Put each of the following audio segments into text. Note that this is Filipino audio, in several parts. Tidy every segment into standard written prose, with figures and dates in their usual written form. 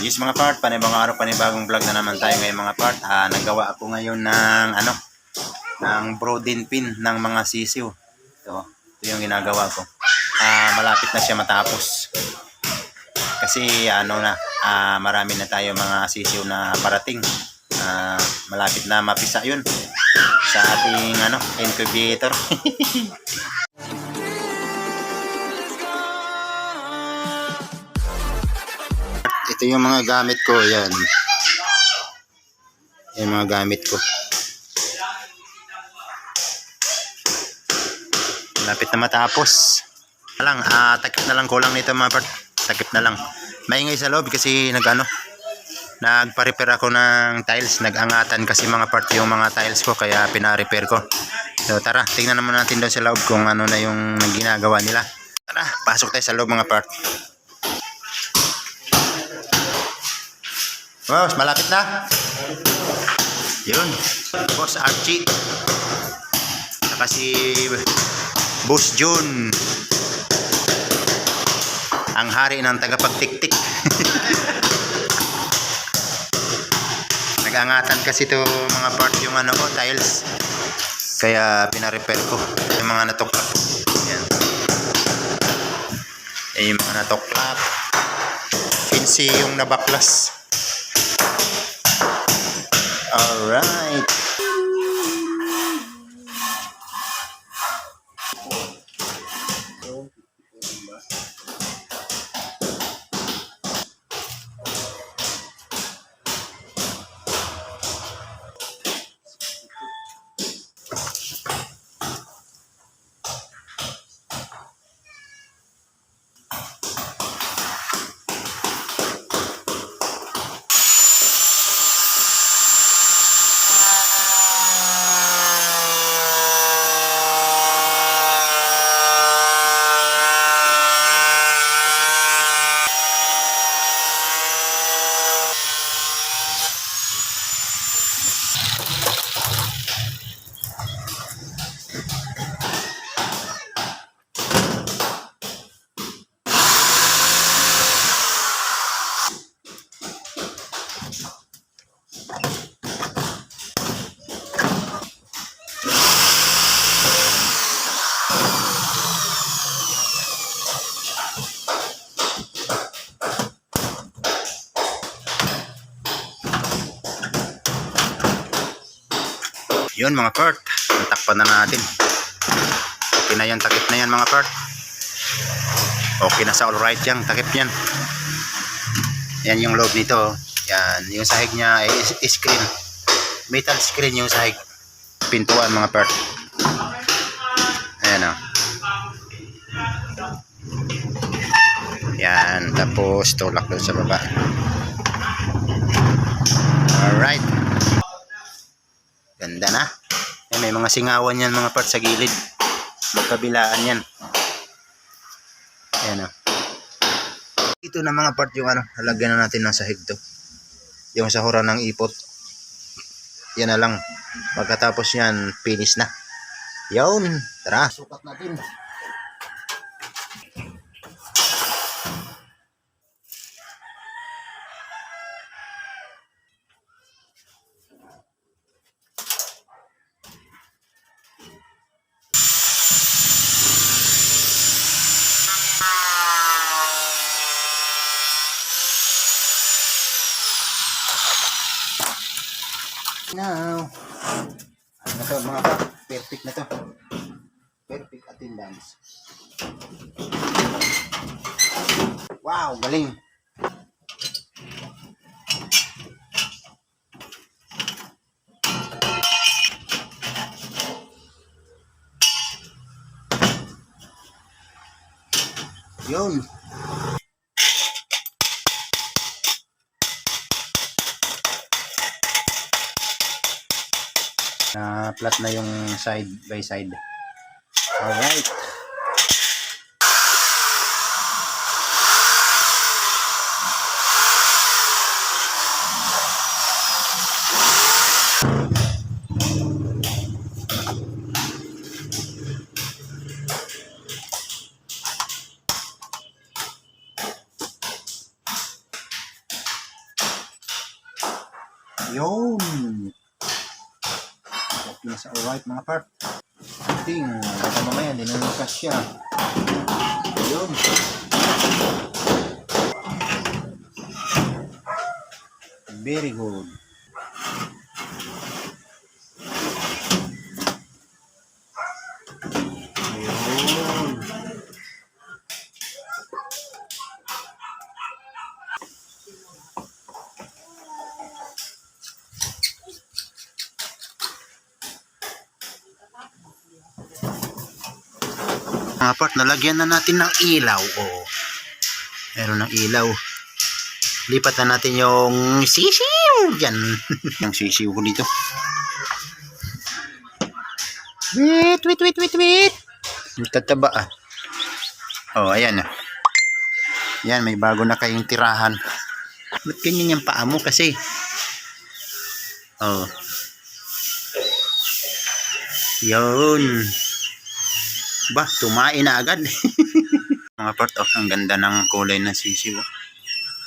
Yes mga part, panibagong araw, panibagong vlog na naman tayo ngayon mga part. Nagawa ako ngayon ng ng broden pin ng mga sisiw. Ito yung ginagawa ko. Malapit na siya matapos. Kasi marami na tayo mga sisiw na parating. Malapit na mapisa yun sa ating incubator. Ito yung mga gamit ko, yan. Yung mga gamit ko. Malapit na matapos. Takip na lang kulang nito mga part. Takip na lang. Maingay sa loob kasi nagpa-repair ako ng tiles. Nag-angatan kasi mga part yung mga tiles ko kaya pina-repair ko. So tara, tingnan naman natin doon sa loob kung ano na yung ginagawa nila. Tara, pasok tayo sa loob mga part. Wow, malapit na. Yun. Boss Archie. Saka si Boss June. Ang hari ng tagapagtiktik. Nag-angatan kasi to mga part yung tiles. Kaya pina-repair ko yung mga natuklap. Yan. Yung mga natuklap. Fancy yung nabaklas. Alright. Yun mga part, takpan na natin. Okay na yan, takip na yan mga part. Okay na sa alright yan, takip yan. Yan yung loob nito. Yan, yung sahig niya ay screen. Metal screen yung sahig. Pintuan mga part. Ayan o. Yan, tapos tulak doon sa baba. Alright. Ganda na. May mga singawan yan mga part sa gilid. Magkabilaan yan. Ayan o. Ito na mga part yung halagyan na natin ng sahig to. Yung sahuran ng ipot. Yan na lang. Pagkatapos yan, finish na. Yun. Tara. Sukat natin. Now, ano to mga pa? Perfect na to. Perfect attendance. Wow, galing. Yun. Flat na yung side by side. Alright. Yun. Okay na sa alright mga part. Ting, baka mamaya hindi na siya. Yun. Very good. Yun. Mga part, nalagyan na natin ng ilaw. Oh. Meron ng ilaw. Lipat na natin yung sisiw. Yan. Yung sisiw ko dito. Wait. Tataba ah. Oh, ayan na. Yan, may bago na kayong tirahan. Ba't ganyan yung paa mo kasi? Oh. Yun. Ba, tumain na agad. Mga part, oh, ang ganda ng kulay ng sisiw.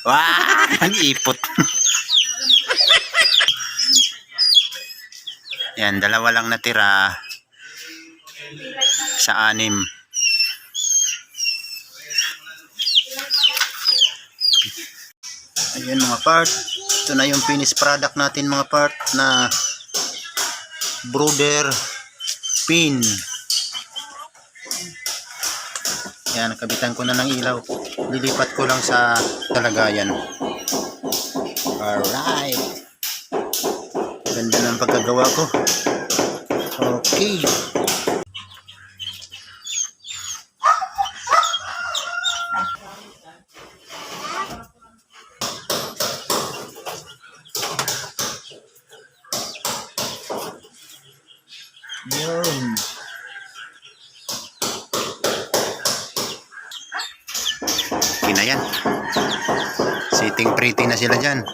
Wah, nag-ipot. Yan, dalawa lang natira sa 6. Ayan mga part. Ito na yung finished product natin mga part na brooder pin. Yan, nakabitan ko na ng ilaw. Lilipat ko lang sa talagayan. Alright. Ganda ng pagkagawa ko. Okay. Yun. Okay na yan. Sitting pretty na sila dyan.